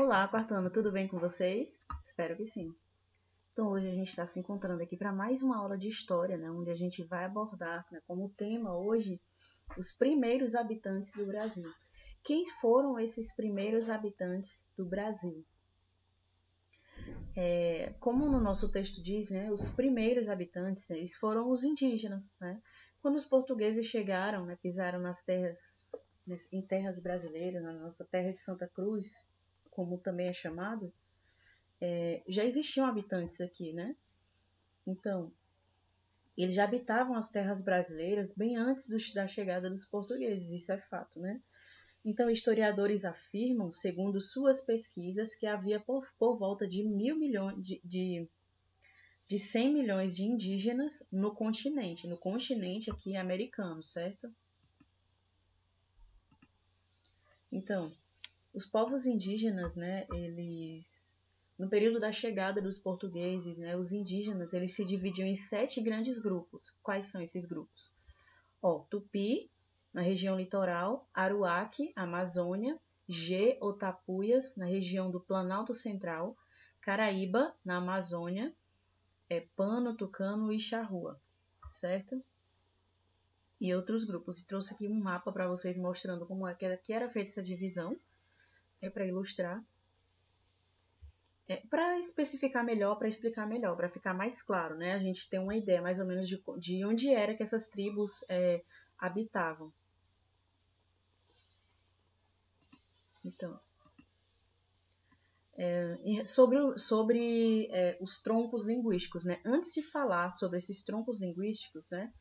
Olá, quarto ano, tudo bem com vocês? Espero que sim. Então, hoje a gente está se encontrando aqui para mais uma aula de história, né, onde a gente vai abordar, né, como tema hoje, os primeiros habitantes do Brasil. Quem foram esses primeiros habitantes do Brasil? Como no nosso texto diz, né, os primeiros habitantes, eles foram os indígenas, né? Quando os portugueses chegaram, né, pisaram em terras brasileiras, na nossa terra de Santa Cruz, como também é chamado, já existiam habitantes aqui, né? Então, eles já habitavam as terras brasileiras bem antes da chegada dos portugueses, isso é fato, né? Então, historiadores afirmam, segundo suas pesquisas, que havia por volta de 1.000 milhões de 100 milhões de indígenas no continente aqui americano, certo? Então, os povos indígenas, né, no período da chegada dos portugueses, né, os indígenas, eles se dividiam em 7 grandes grupos. Quais são esses grupos? Tupi, na região litoral, Aruaque, Amazônia, ou Tapuias, na região do Planalto Central, Caraíba, na Amazônia, Pano, Tucano e Charrua, certo? E outros grupos. E trouxe aqui um mapa para vocês mostrando como é que era feita essa divisão, para ilustrar. Para especificar melhor, para explicar melhor, para ficar mais claro, né? A gente tem uma ideia mais ou menos de onde era que essas tribos habitavam. Então, sobre os troncos linguísticos, né? Antes de falar sobre esses troncos linguísticos, né?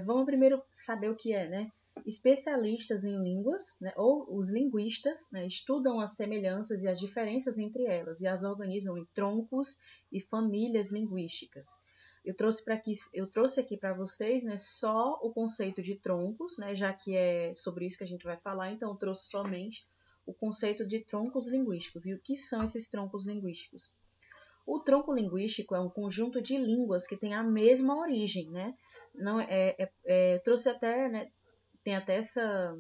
Vamos primeiro saber o que é, né? Especialistas em línguas, né, ou os linguistas, né, estudam as semelhanças e as diferenças entre elas e as organizam em troncos e famílias linguísticas. Eu trouxe aqui para vocês, né, só o conceito de troncos, né, já que é sobre isso que a gente vai falar, então eu trouxe somente o conceito de troncos linguísticos. E o que são esses troncos linguísticos? O tronco linguístico é um conjunto de línguas que tem a mesma origem, né? Não trouxe até, né, tem até essa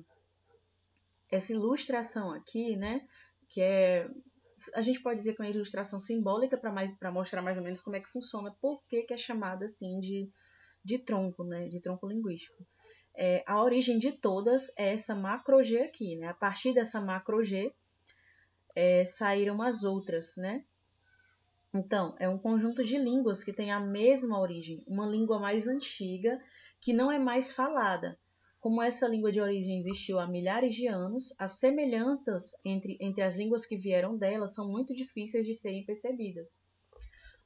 ilustração aqui, né? Que a gente pode dizer que é uma ilustração simbólica para mostrar mais ou menos como é que funciona, por que é chamada assim de tronco, né? De tronco linguístico. A origem de todas é essa macro-G aqui, né? A partir dessa macro-G saíram as outras, né? Então, é um conjunto de línguas que tem a mesma origem, uma língua mais antiga que não é mais falada. Como essa língua de origem existiu há milhares de anos, as semelhanças entre as línguas que vieram dela são muito difíceis de serem percebidas.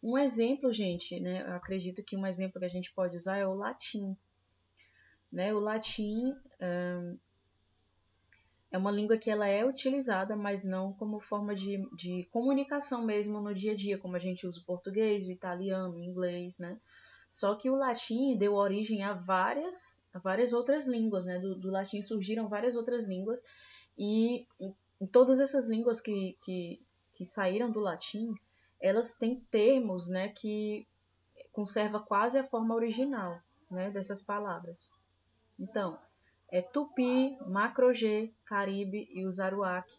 Um exemplo, gente, né, eu acredito que um exemplo que a gente pode usar é o latim. Né? O latim é uma língua que ela é utilizada, mas não como forma de comunicação mesmo no dia a dia, como a gente usa o português, o italiano, o inglês, né? Só que o latim deu origem a várias outras línguas, né? Do latim surgiram várias outras línguas e em todas essas línguas que saíram do latim, elas têm termos, né, que conserva quase a forma original, né, dessas palavras. Então, Tupi, Macro-G, Caribe e os Aruac.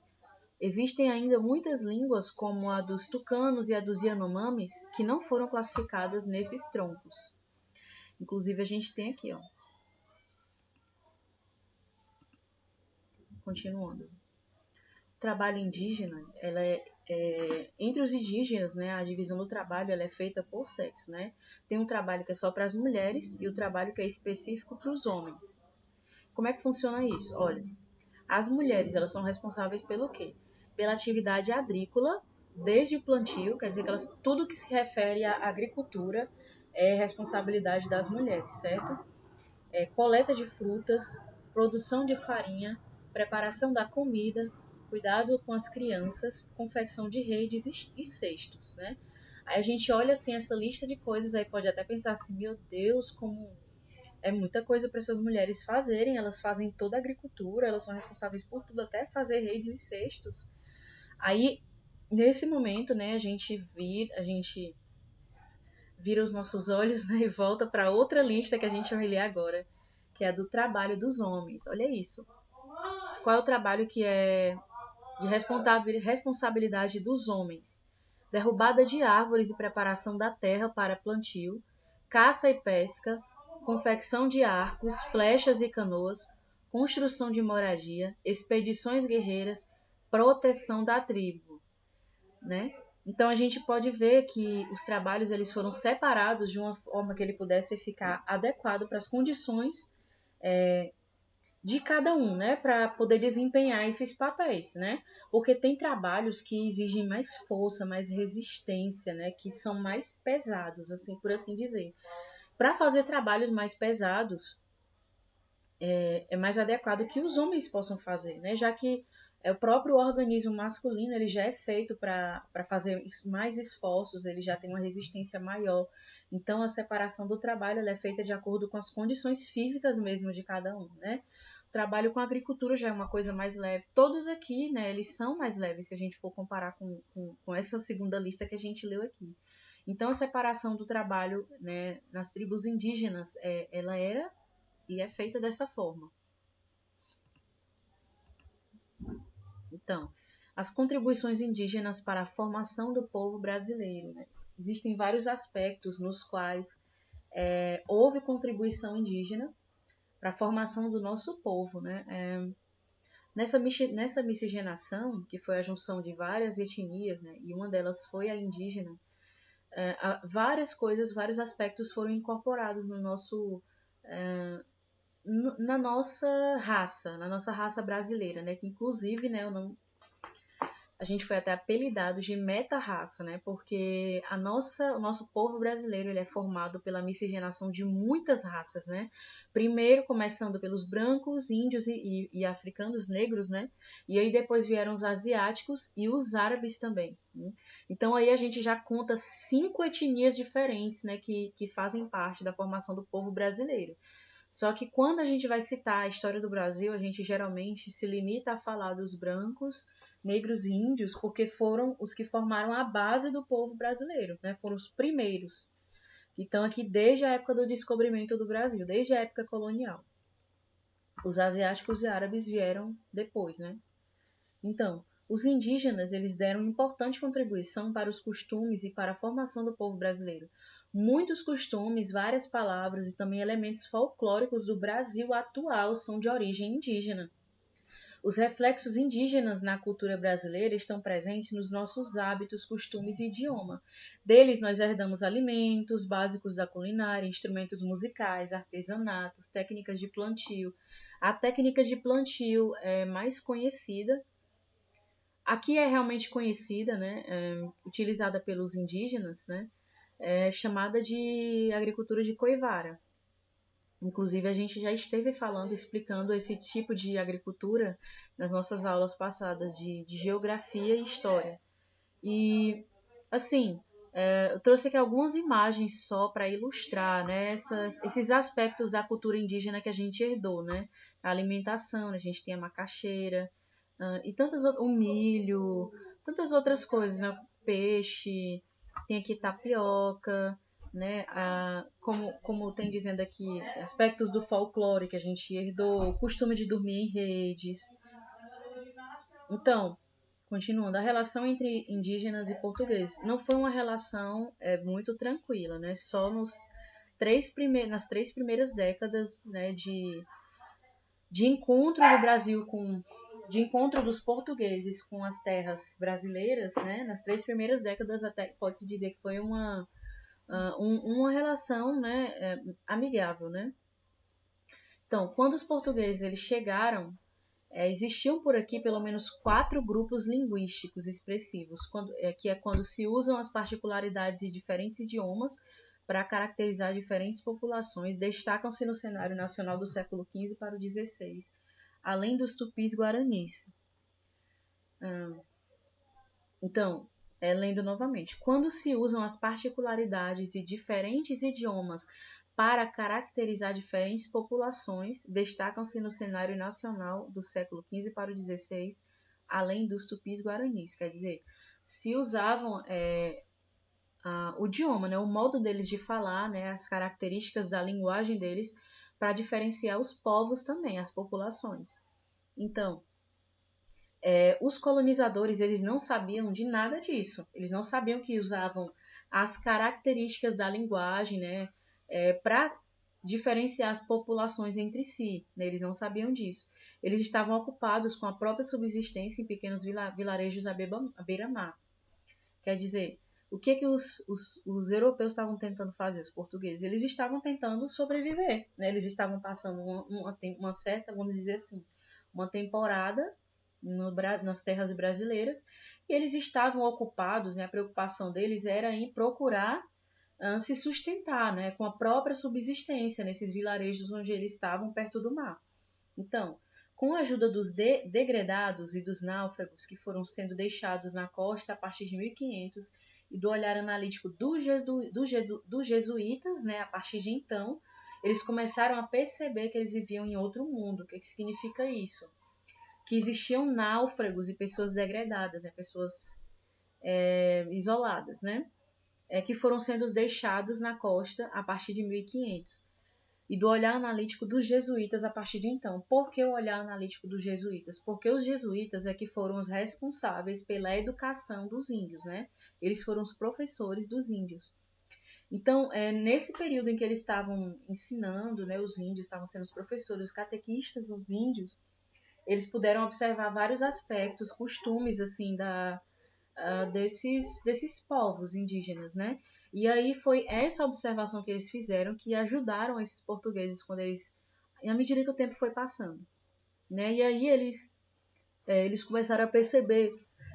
Existem ainda muitas línguas, como a dos tucanos e a dos Yanomamis, que não foram classificadas nesses troncos. Inclusive, a gente tem aqui, ó. Continuando. O trabalho indígena, entre os indígenas, né, a divisão do trabalho ela é feita por sexo, né? Tem um trabalho que é só para as mulheres e o trabalho que é específico para os homens. Como é que funciona isso? Olha, as mulheres, elas são responsáveis pelo quê? Pela atividade agrícola, desde o plantio, quer dizer que tudo que se refere à agricultura é responsabilidade das mulheres, certo? Coleta de frutas, produção de farinha, preparação da comida, cuidado com as crianças, confecção de redes e cestos, né? Aí a gente olha assim essa lista de coisas, aí pode até pensar assim, meu Deus, como é muita coisa para essas mulheres fazerem, elas fazem toda a agricultura, elas são responsáveis por tudo, até fazer redes e cestos. Aí, nesse momento, né, a gente vira os nossos olhos, né, e volta para outra lista que a gente vai ler agora, que é a do trabalho dos homens. Olha isso. Qual é o trabalho que é de responsabilidade dos homens, derrubada de árvores e preparação da terra para plantio, caça e pesca, confecção de arcos, flechas e canoas, construção de moradia, expedições guerreiras, proteção da tribo, né? Então a gente pode ver que os trabalhos eles foram separados de uma forma que ele pudesse ficar adequado para as condições de cada um, né, para poder desempenhar esses papéis, né? Porque tem trabalhos que exigem mais força, mais resistência, né, que são mais pesados, assim, por assim dizer. Para fazer trabalhos mais pesados, é mais adequado que os homens possam fazer, né? Já que o próprio organismo masculino ele já é feito para fazer mais esforços, ele já tem uma resistência maior. Então, a separação do trabalho ela é feita de acordo com as condições físicas mesmo de cada um, né? O trabalho com a agricultura já é uma coisa mais leve. Todos aqui, né, eles são mais leves se a gente for comparar com essa segunda lista que a gente leu aqui. Então, a separação do trabalho, né, nas tribos indígenas, ela era e é feita dessa forma. Então, as contribuições indígenas para a formação do povo brasileiro, né? Existem vários aspectos nos quais houve contribuição indígena para a formação do nosso povo, né? Nessa miscigenação, que foi a junção de várias etnias, né? E uma delas foi a indígena, várias coisas, vários aspectos foram incorporados no nosso na nossa raça brasileira, né? Que inclusive, né, a gente foi até apelidado de meta-raça, né? Porque o nosso povo brasileiro ele é formado pela miscigenação de muitas raças, né? Primeiro começando pelos brancos, índios e africanos negros, né? E aí depois vieram os asiáticos e os árabes também, né? Então aí a gente já conta 5 etnias diferentes, né? Que fazem parte da formação do povo brasileiro. Só que quando a gente vai citar a história do Brasil, a gente geralmente se limita a falar dos brancos, negros e índios, porque foram os que formaram a base do povo brasileiro, né? Foram os primeiros que estão aqui desde a época do descobrimento do Brasil, desde a época colonial. Os asiáticos e árabes vieram depois, né? Então, os indígenas, eles deram importante contribuição para os costumes e para a formação do povo brasileiro. Muitos costumes, várias palavras e também elementos folclóricos do Brasil atual são de origem indígena. Os reflexos indígenas na cultura brasileira estão presentes nos nossos hábitos, costumes e idioma. Deles nós herdamos alimentos básicos da culinária, instrumentos musicais, artesanatos, técnicas de plantio. A técnica de plantio é mais conhecida. Aqui é realmente conhecida, né, utilizada pelos indígenas, né, chamada de agricultura de coivara. Inclusive, a gente já esteve falando, explicando esse tipo de agricultura nas nossas aulas passadas de geografia e história. E, assim, eu trouxe aqui algumas imagens só para ilustrar, né, esses aspectos da cultura indígena que a gente herdou, né? A alimentação, né? A gente tem a macaxeira, e o milho, tantas outras coisas, né? Peixe, tem aqui tapioca, né? Como tem dizendo aqui, aspectos do folclore que a gente herdou, o costume de dormir em redes. Então, continuando, a relação entre indígenas e portugueses não foi uma relação muito tranquila, né? Só nas 3 primeiras décadas, né, de encontro do Brasil de encontro dos portugueses com as terras brasileiras, né? Nas 3 primeiras décadas até pode-se dizer que foi uma relação, né, amigável, né? Então, quando os portugueses eles chegaram, existiam por aqui pelo menos 4 grupos linguísticos expressivos, que é quando se usam as particularidades de diferentes idiomas para caracterizar diferentes populações, destacam-se no cenário nacional do século XV para o XVI, além dos tupis-guaranis. Então, lendo novamente, quando se usam as particularidades de diferentes idiomas para caracterizar diferentes populações, destacam-se no cenário nacional do século XV para o XVI, além dos tupis-guaranis. Quer dizer, se usavam o idioma, né, o modo deles de falar, né, as características da linguagem deles, para diferenciar os povos também, as populações. Então, Os colonizadores, eles não sabiam de nada disso. Eles não sabiam que usavam as características da linguagem, né, para diferenciar as populações entre si, né? Eles não sabiam disso. Eles estavam ocupados com a própria subsistência em pequenos vilarejos à beira-mar. Quer dizer, o que os europeus estavam tentando fazer, os portugueses? Eles estavam tentando sobreviver, né? Eles estavam passando uma certa, vamos dizer assim, uma temporada nas terras brasileiras, e eles estavam ocupados, né? A preocupação deles era em procurar se sustentar, né? Com a própria subsistência nesses vilarejos onde eles estavam perto do mar. Então, com a ajuda dos degredados e dos náufragos que foram sendo deixados na costa a partir de 1500 e do olhar analítico dos jesuítas, né, a partir de então, eles começaram a perceber que eles viviam em outro mundo. O que significa isso? Que existiam náufragos e pessoas degradadas, né, pessoas isoladas, né, que foram sendo deixados na costa a partir de 1500 e do olhar analítico dos jesuítas a partir de então. Por que o olhar analítico dos jesuítas? Porque os jesuítas é que foram os responsáveis pela educação dos índios, né? Eles foram os professores dos índios. Então, nesse período em que eles estavam ensinando, né, os índios, estavam sendo os professores, os catequistas dos índios, eles puderam observar vários aspectos, costumes, assim, desses povos indígenas, né? E aí foi essa observação que eles fizeram que ajudaram esses portugueses quando eles, à medida que o tempo foi passando, né? E aí eles começaram a perceber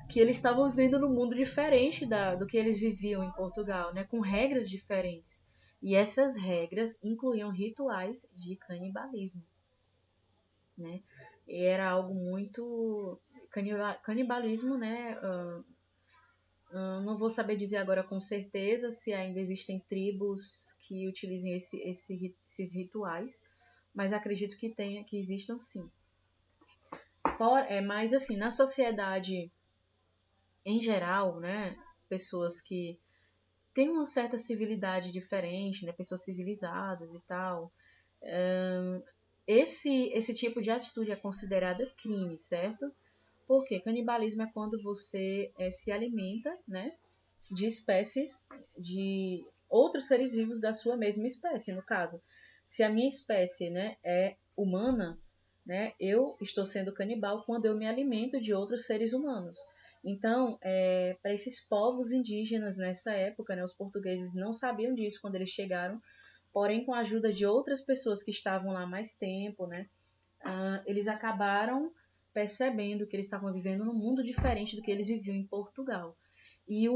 que eles estavam vivendo num mundo diferente do que eles viviam em Portugal, né? Com regras diferentes. E essas regras incluíam rituais de canibalismo, né? E era algo muito canibalismo, né? Não vou saber dizer agora com certeza se ainda existem tribos que utilizem esses rituais, mas acredito que existam sim. Mas assim, na sociedade em geral, né, pessoas que têm uma certa civilidade diferente, né, pessoas civilizadas e tal, esse tipo de atitude é considerada crime, certo? Porque canibalismo é quando você se alimenta, né, de espécies de outros seres vivos da sua mesma espécie, no caso. Se a minha espécie, né, é humana, né, eu estou sendo canibal quando eu me alimento de outros seres humanos. Então, para esses povos indígenas nessa época, né, os portugueses não sabiam disso quando eles chegaram, porém com a ajuda de outras pessoas que estavam lá mais tempo, né, eles acabaram percebendo que eles estavam vivendo num mundo diferente do que eles viviam em Portugal. E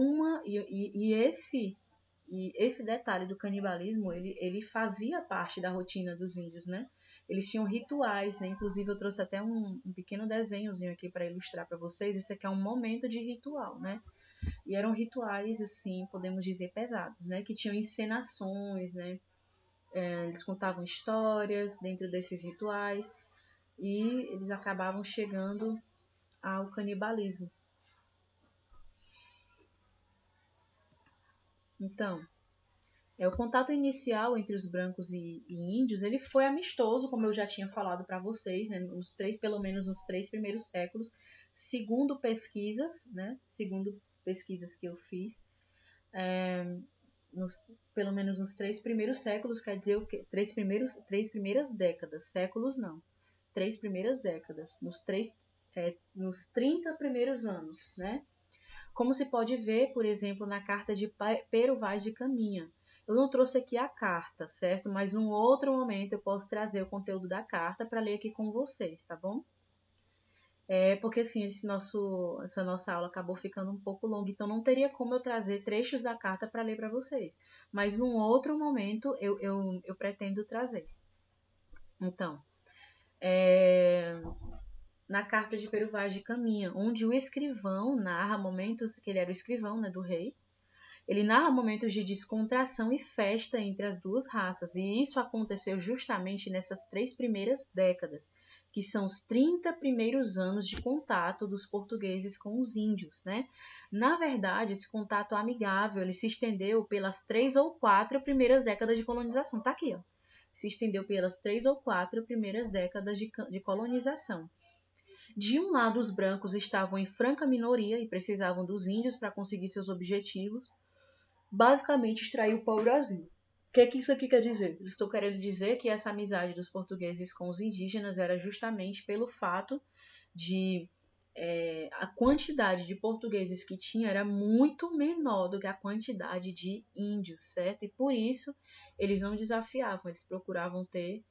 esse detalhe do canibalismo, ele fazia parte da rotina dos índios, né? Eles tinham rituais, né? Inclusive eu trouxe até um pequeno desenhozinho aqui para ilustrar para vocês. Esse aqui é um momento de ritual, né? E eram rituais, assim, podemos dizer, pesados, né? Que tinham encenações, né? Eles contavam histórias dentro desses rituais e eles acabavam chegando ao canibalismo. Então, o contato inicial entre os brancos e índios, ele foi amistoso, como eu já tinha falado para vocês, né, pelo menos nos 3 primeiros séculos, segundo pesquisas, né, segundo pesquisas que eu fiz, pelo menos nos 3 primeiros séculos, quer dizer o quê? 3 primeiras décadas, séculos não, 3 primeiras décadas, nos 30 primeiros anos, né? Como se pode ver, por exemplo, na carta de Pero Vaz de Caminha. Eu não trouxe aqui a carta, certo? Mas num outro momento eu posso trazer o conteúdo da carta para ler aqui com vocês, tá bom? Porque assim, essa nossa aula acabou ficando um pouco longa, então não teria como eu trazer trechos da carta para ler para vocês. Mas num outro momento eu pretendo trazer. Então, na carta de Pero Vaz de Caminha, onde o escrivão narra momentos, que ele era o escrivão, né, do rei, ele narra momentos de descontração e festa entre as duas raças, e isso aconteceu justamente nessas 3 primeiras décadas, que são os 30 primeiros anos de contato dos portugueses com os índios, né? Na verdade, esse contato amigável, ele se estendeu pelas 3 ou 4 primeiras décadas de colonização. Tá aqui, ó. Se estendeu pelas 3 ou 4 primeiras décadas de colonização. De um lado, os brancos estavam em franca minoria e precisavam dos índios para conseguir seus objetivos, basicamente extrair o pau-brasil. O que isso aqui quer dizer? Eu estou querendo dizer que essa amizade dos portugueses com os indígenas era justamente pelo fato de a quantidade de portugueses que tinha era muito menor do que a quantidade de índios, certo? E por isso eles não desafiavam, eles procuravam ter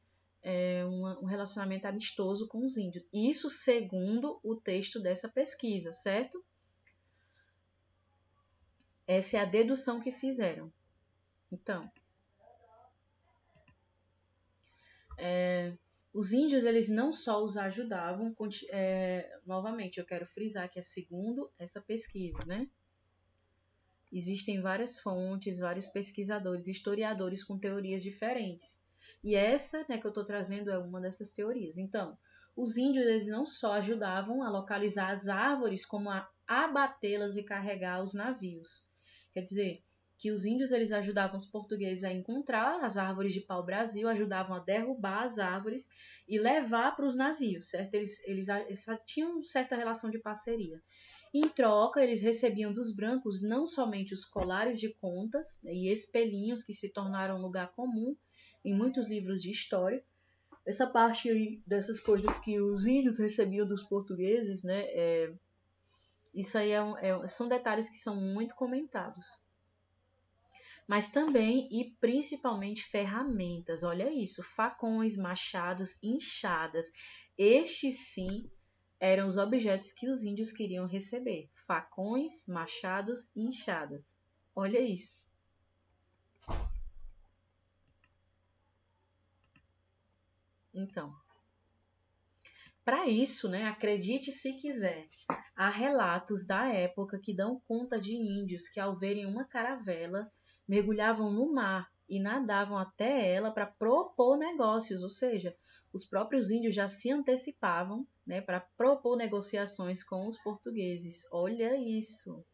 um relacionamento amistoso com os índios. Isso segundo o texto dessa pesquisa, certo? Essa é a dedução que fizeram. Então, os índios, eles não só os ajudavam, novamente, eu quero frisar que é segundo essa pesquisa, né? Existem várias fontes, vários pesquisadores, historiadores com teorias diferentes. E essa, né, que eu estou trazendo é uma dessas teorias. Então, os índios, eles não só ajudavam a localizar as árvores, como a abatê-las e carregar os navios. Quer dizer, que os índios, eles ajudavam os portugueses a encontrar as árvores de pau-brasil, ajudavam a derrubar as árvores e levar para os navios, certo? Eles tinham certa relação de parceria. Em troca, eles recebiam dos brancos não somente os colares de contas, né, e espelhinhos que se tornaram um lugar comum em muitos livros de história. Essa parte aí dessas coisas que os índios recebiam dos portugueses, né, isso aí são detalhes que são muito comentados. Mas também e principalmente ferramentas. Olha isso, facões, machados, enxadas. Estes sim eram os objetos que os índios queriam receber: facões, machados e enxadas. Olha isso. Então, para isso, né, acredite se quiser, há relatos da época que dão conta de índios que, ao verem uma caravela, mergulhavam no mar e nadavam até ela para propor negócios, ou seja, os próprios índios já se antecipavam, né, para propor negociações com os portugueses. Olha isso!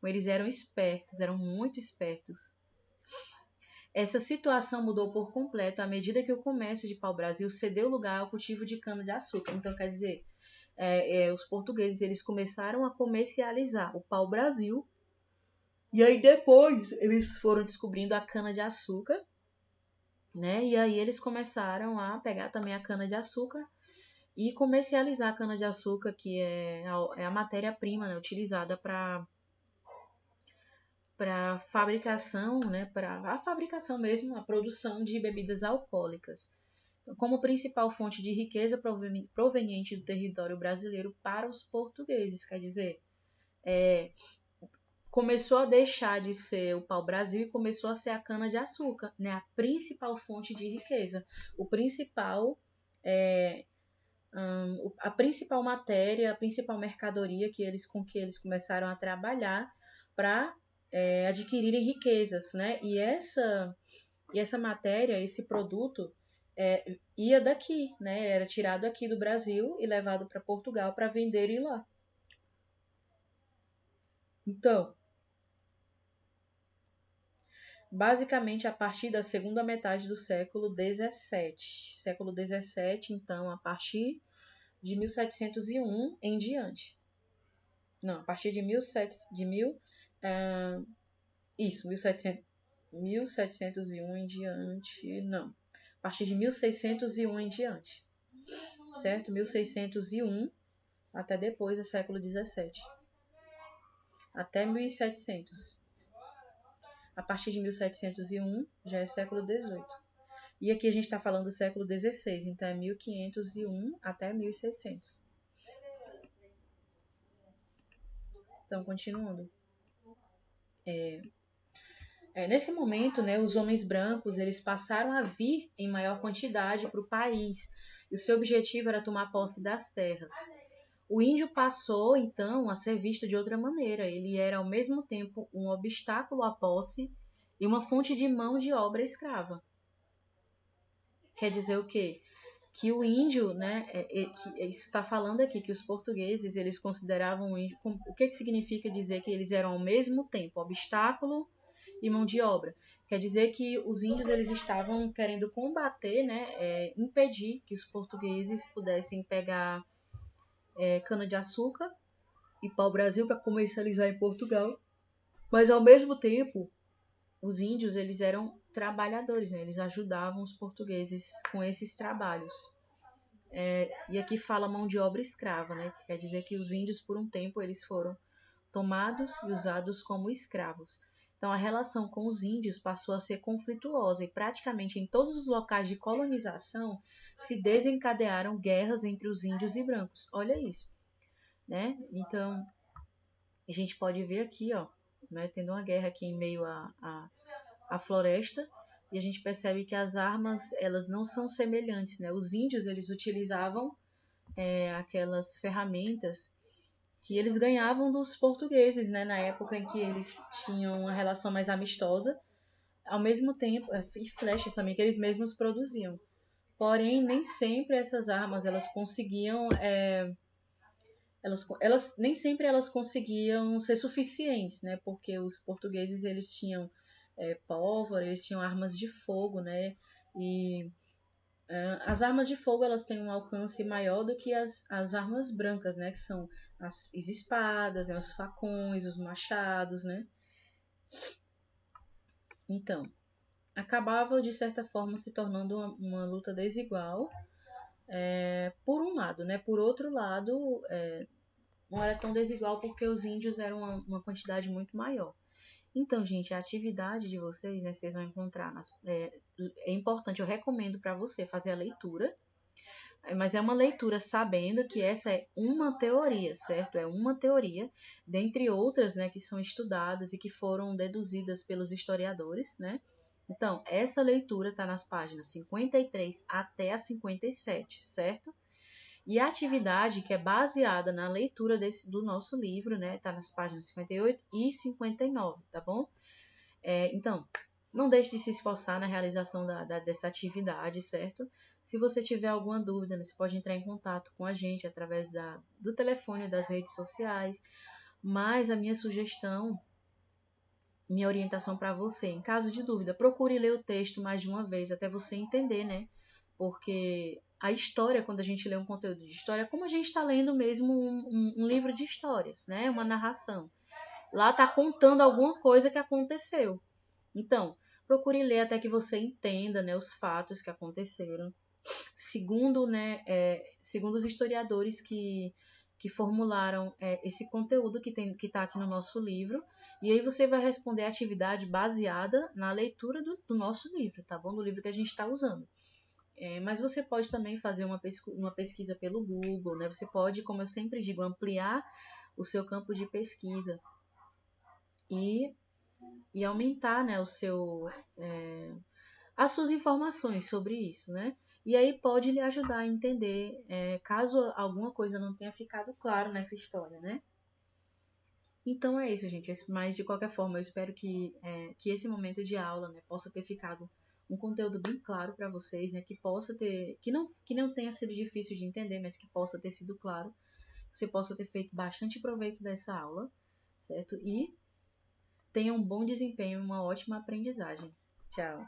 Eles eram espertos, eram muito espertos. Essa situação mudou por completo à medida que o comércio de pau-brasil cedeu lugar ao cultivo de cana-de-açúcar. Então, quer dizer, os portugueses eles começaram a comercializar o pau-brasil e aí depois eles foram descobrindo a cana-de-açúcar, né? E aí eles começaram a pegar também a cana-de-açúcar e comercializar a cana-de-açúcar, que é a matéria-prima, né, utilizada para fabricação, né, para a fabricação mesmo, a produção de bebidas alcoólicas, então, como principal fonte de riqueza proveniente do território brasileiro para os portugueses. Quer dizer, começou a deixar de ser o pau-brasil e começou a ser a cana-de-açúcar, né, a principal fonte de riqueza, a principal matéria, a principal mercadoria com que eles começaram a trabalhar para adquirirem riquezas, né? E essa matéria, esse produto, ia daqui, né? Era tirado aqui do Brasil e levado para Portugal para venderem lá. Então, basicamente a partir da segunda metade do século XVII. Século XVII, então, a partir de 1701 em diante. Não, a partir de 1701 em diante, não. A partir de 1601 em diante, certo? 1601 até depois do século XVII, até 1700. A partir de 1701 já é século XVIII. E aqui a gente está falando do século XVI, então é 1501 até 1600. Então, continuando. Nesse momento, né, os homens brancos eles passaram a vir em maior quantidade para o país, e o seu objetivo era tomar posse das terras. O índio passou, então, a ser visto de outra maneira. Ele era, ao mesmo tempo, um obstáculo à posse e uma fonte de mão de obra escrava. Quer dizer o quê? Que o índio, né, isso está falando aqui, que os portugueses eles consideravam o índio. O que significa dizer que eles eram, ao mesmo tempo, obstáculo e mão de obra? Quer dizer que os índios eles estavam querendo combater, né, impedir que os portugueses pudessem pegar cana-de-açúcar e pau-brasil para comercializar em Portugal. Mas ao mesmo tempo, os índios eles eram trabalhadores, né? Eles ajudavam os portugueses com esses trabalhos. E aqui fala mão de obra escrava, né? Que quer dizer que os índios por um tempo eles foram tomados e usados como escravos. Então a relação com os índios passou a ser conflituosa e praticamente em todos os locais de colonização se desencadearam guerras entre os índios e brancos. Olha isso, né? Então a gente pode ver aqui, ó, né, tendo uma guerra aqui em meio à floresta, e a gente percebe que as armas elas não são semelhantes, né? Os índios eles utilizavam aquelas ferramentas que eles ganhavam dos portugueses, né? Na época em que eles tinham uma relação mais amistosa, ao mesmo tempo, e flechas também que eles mesmos produziam. Porém, nem sempre essas armas elas conseguiam nem sempre elas conseguiam ser suficientes, né? Porque os portugueses eles tinham pólvora, eles tinham armas de fogo, né? E as armas de fogo elas têm um alcance maior do que as armas brancas, né? Que são as espadas, né? Os facões, os machados, né? Então, acabava de certa forma se tornando uma luta desigual, por um lado, né? Por outro lado, não era tão desigual porque os índios eram uma quantidade muito maior. Então, gente, a atividade de vocês, né, vocês vão encontrar. É importante, eu recomendo para você fazer a leitura, mas é uma leitura sabendo que essa é uma teoria, certo? É uma teoria, dentre outras, né, que são estudadas e que foram deduzidas pelos historiadores, né? Então, essa leitura está nas páginas 53 até a 57, certo? E a atividade que é baseada na leitura do nosso livro, né? Tá nas páginas 58 e 59, tá bom? Então, não deixe de se esforçar na realização dessa atividade, certo? Se você tiver alguma dúvida, você pode entrar em contato com a gente através do telefone, das redes sociais. Mas a minha sugestão, minha orientação para você, em caso de dúvida, procure ler o texto mais de uma vez até você entender, né? Porque a história, quando a gente lê um conteúdo de história, é como a gente está lendo mesmo um livro de histórias, né? Uma narração. Lá está contando alguma coisa que aconteceu. Então, procure ler até que você entenda, né, os fatos que aconteceram. Segundo, né, segundo os historiadores que formularam esse conteúdo que está aqui no nosso livro. E aí você vai responder a atividade baseada na leitura do nosso livro, tá bom? Do livro que a gente está usando. Mas você pode também fazer uma pesquisa pelo Google, né? Você pode, como eu sempre digo, ampliar o seu campo de pesquisa e aumentar, né, as suas informações sobre isso, né? E aí pode lhe ajudar a entender, caso alguma coisa não tenha ficado claro nessa história, né? Então é isso, gente. Mas de qualquer forma, eu espero que esse momento de aula, né, possa ter ficado um conteúdo bem claro para vocês, né? Que não tenha sido difícil de entender, mas que possa ter sido claro. Que você possa ter feito bastante proveito dessa aula, certo? E tenha um bom desempenho e uma ótima aprendizagem. Tchau!